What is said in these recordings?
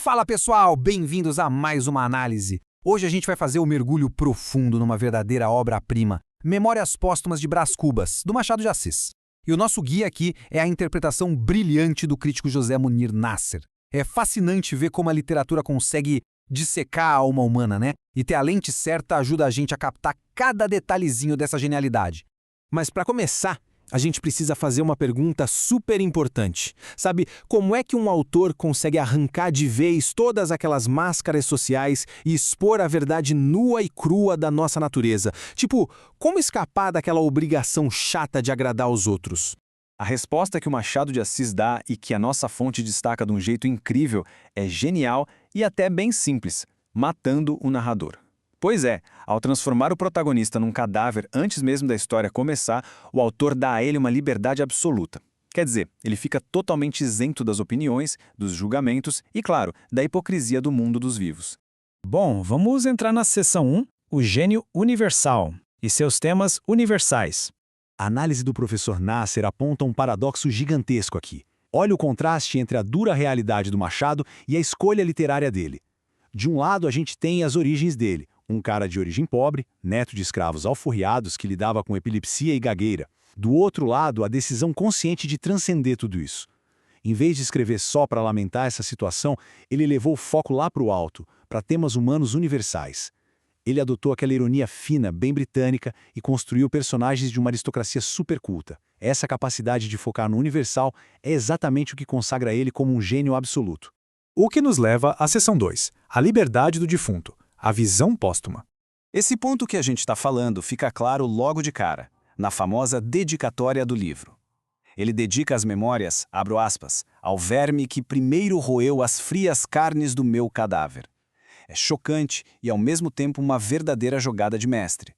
Fala pessoal, bem-vindos a mais uma análise. Hoje a gente vai fazer um mergulho profundo numa verdadeira obra-prima, Memórias Póstumas de Brás Cubas, do Machado de Assis. E o nosso guia aqui é a interpretação brilhante do crítico José Munir Nasser. É fascinante ver como a literatura consegue dissecar a alma humana, né? E ter a lente certa ajuda a gente a captar cada detalhezinho dessa genialidade. Mas para começar, a gente precisa fazer uma pergunta super importante. Sabe, como é que um autor consegue arrancar de vez todas aquelas máscaras sociais e expor a verdade nua e crua da nossa natureza? Tipo, como escapar daquela obrigação chata de agradar os outros? A resposta que o Machado de Assis dá e que a nossa fonte destaca de um jeito incrível é genial e até bem simples: matando o narrador. Pois é, ao transformar o protagonista num cadáver antes mesmo da história começar, o autor dá a ele uma liberdade absoluta. Quer dizer, ele fica totalmente isento das opiniões, dos julgamentos e, claro, da hipocrisia do mundo dos vivos. Bom, vamos entrar na seção 1, o gênio universal e seus temas universais. A análise do professor Nasser aponta um paradoxo gigantesco aqui. Olha o contraste entre a dura realidade do Machado e a escolha literária dele. De um lado, a gente tem as origens dele. Um cara de origem pobre, neto de escravos alforriados que lidava com epilepsia e gagueira. Do outro lado, a decisão consciente de transcender tudo isso. Em vez de escrever só para lamentar essa situação, ele levou o foco lá para o alto, para temas humanos universais. Ele adotou aquela ironia fina, bem britânica, e construiu personagens de uma aristocracia superculta. Essa capacidade de focar no universal é exatamente o que consagra ele como um gênio absoluto. O que nos leva à seção 2, a liberdade do defunto. A visão póstuma. Esse ponto que a gente está falando fica claro logo de cara, na famosa dedicatória do livro. Ele dedica as memórias, abro aspas, ao verme que primeiro roeu as frias carnes do meu cadáver. É chocante e ao mesmo tempo uma verdadeira jogada de mestre.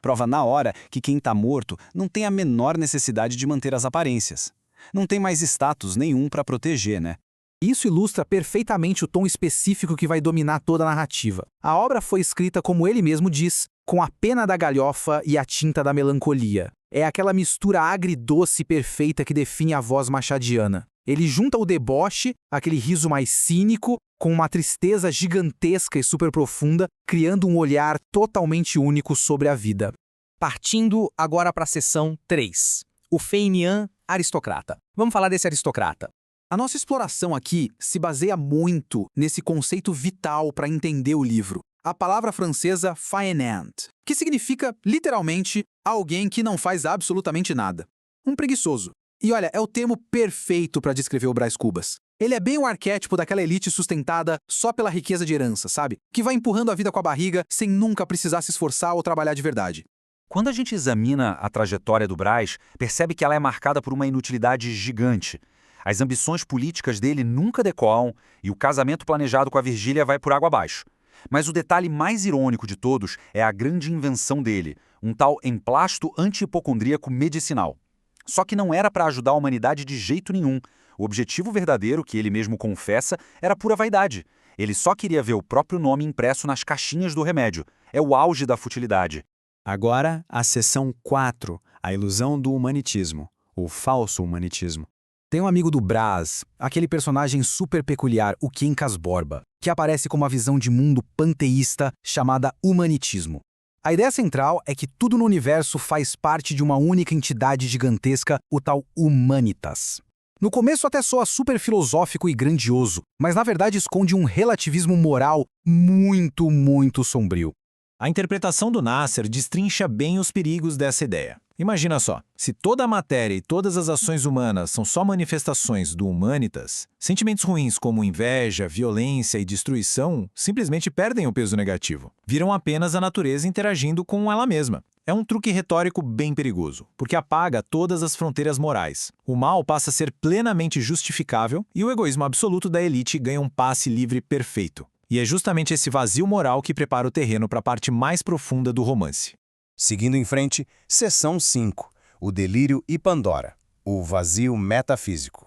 Prova na hora que quem está morto não tem a menor necessidade de manter as aparências. Não tem mais status nenhum para proteger, né? Isso ilustra perfeitamente o tom específico que vai dominar toda a narrativa. A obra foi escrita, como ele mesmo diz, com a pena da galhofa e a tinta da melancolia. É aquela mistura agridoce perfeita que define a voz machadiana. Ele junta o deboche, aquele riso mais cínico, com uma tristeza gigantesca e super profunda, criando um olhar totalmente único sobre a vida. Partindo agora para a seção 3. O Feinian aristocrata. Vamos falar desse aristocrata. A nossa exploração aqui se baseia muito nesse conceito vital para entender o livro. A palavra francesa fainéant, que significa, literalmente, alguém que não faz absolutamente nada. Um preguiçoso. E olha, é o termo perfeito para descrever o Brás Cubas. Ele é bem o arquétipo daquela elite sustentada só pela riqueza de herança, sabe? Que vai empurrando a vida com a barriga sem nunca precisar se esforçar ou trabalhar de verdade. Quando a gente examina a trajetória do Brás, percebe que ela é marcada por uma inutilidade gigante. As ambições políticas dele nunca decolam e o casamento planejado com a Virgília vai por água abaixo. Mas o detalhe mais irônico de todos é a grande invenção dele, um tal emplasto anti-hipocondríaco medicinal. Só que não era para ajudar a humanidade de jeito nenhum. O objetivo verdadeiro, que ele mesmo confessa, era pura vaidade. Ele só queria ver o próprio nome impresso nas caixinhas do remédio. É o auge da futilidade. Agora, a seção 4, a ilusão do humanitismo, o falso humanitismo. Tem um amigo do Brás, aquele personagem super peculiar, o Quincas Borba, que aparece com uma visão de mundo panteísta chamada humanitismo. A ideia central é que tudo no universo faz parte de uma única entidade gigantesca, o tal Humanitas. No começo até soa super filosófico e grandioso, mas na verdade esconde um relativismo moral muito, muito sombrio. A interpretação do Nasser destrincha bem os perigos dessa ideia. Imagina só, se toda a matéria e todas as ações humanas são só manifestações do humanitas, sentimentos ruins como inveja, violência e destruição simplesmente perdem o peso negativo. Viram apenas a natureza interagindo com ela mesma. É um truque retórico bem perigoso, porque apaga todas as fronteiras morais. O mal passa a ser plenamente justificável e o egoísmo absoluto da elite ganha um passe livre perfeito. E é justamente esse vazio moral que prepara o terreno para a parte mais profunda do romance. Seguindo em frente, seção 5, o delírio e Pandora, o vazio metafísico.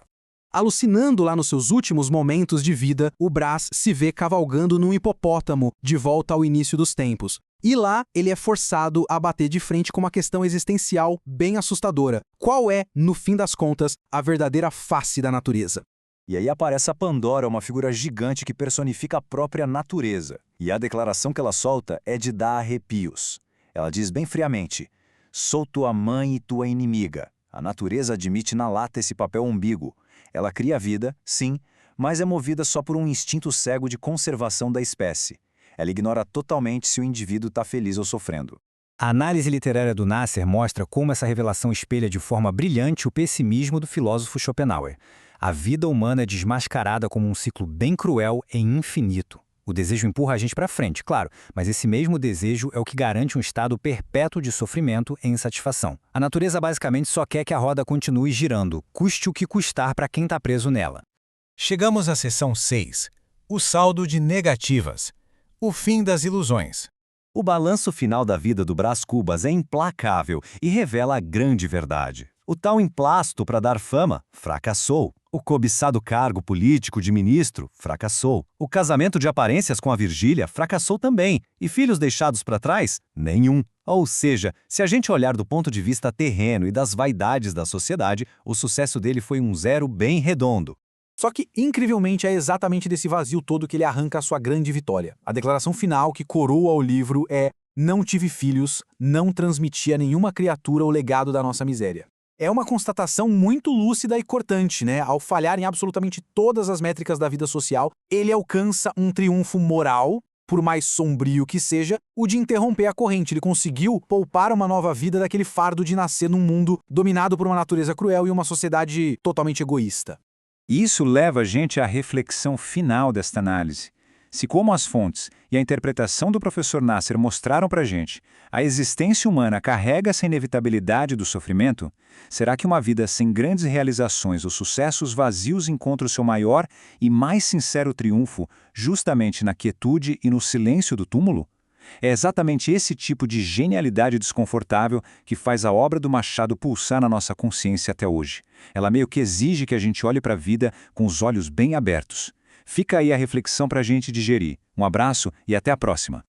Alucinando lá nos seus últimos momentos de vida, o Brás se vê cavalgando num hipopótamo de volta ao início dos tempos. E lá ele é forçado a bater de frente com uma questão existencial bem assustadora. Qual é, no fim das contas, a verdadeira face da natureza? E aí aparece a Pandora, uma figura gigante que personifica a própria natureza. E a declaração que ela solta é de dar arrepios. Ela diz bem friamente: sou tua mãe e tua inimiga. A natureza admite na lata esse papel ambíguo. Ela cria vida, sim, mas é movida só por um instinto cego de conservação da espécie. Ela ignora totalmente se o indivíduo está feliz ou sofrendo. A análise literária do Nasser mostra como essa revelação espelha de forma brilhante o pessimismo do filósofo Schopenhauer. A vida humana é desmascarada como um ciclo bem cruel e infinito. O desejo empurra a gente para frente, claro, mas esse mesmo desejo é o que garante um estado perpétuo de sofrimento e insatisfação. A natureza basicamente só quer que a roda continue girando, custe o que custar para quem está preso nela. Chegamos à seção 6. O saldo de negativas. O fim das ilusões. O balanço final da vida do Brás Cubas é implacável e revela a grande verdade. O tal emplasto para dar fama fracassou. O cobiçado cargo político de ministro fracassou. O casamento de aparências com a Virgília fracassou também. E filhos deixados para trás? Nenhum. Ou seja, se a gente olhar do ponto de vista terreno e das vaidades da sociedade, o sucesso dele foi um zero bem redondo. Só que, incrivelmente, é exatamente desse vazio todo que ele arranca a sua grande vitória. A declaração final que coroa o livro é: não tive filhos, não transmiti a nenhuma criatura o legado da nossa miséria. É uma constatação muito lúcida e cortante, né? Ao falhar em absolutamente todas as métricas da vida social, ele alcança um triunfo moral, por mais sombrio que seja, o de interromper a corrente. Ele conseguiu poupar uma nova vida daquele fardo de nascer num mundo dominado por uma natureza cruel e uma sociedade totalmente egoísta. Isso leva a gente à reflexão final desta análise. Se, como as fontes e a interpretação do professor Nasser mostraram para a gente, a existência humana carrega essa inevitabilidade do sofrimento, será que uma vida sem grandes realizações ou sucessos vazios encontra o seu maior e mais sincero triunfo justamente na quietude e no silêncio do túmulo? É exatamente esse tipo de genialidade desconfortável que faz a obra do Machado pulsar na nossa consciência até hoje. Ela meio que exige que a gente olhe para a vida com os olhos bem abertos. Fica aí a reflexão para a gente digerir. Um abraço e até a próxima.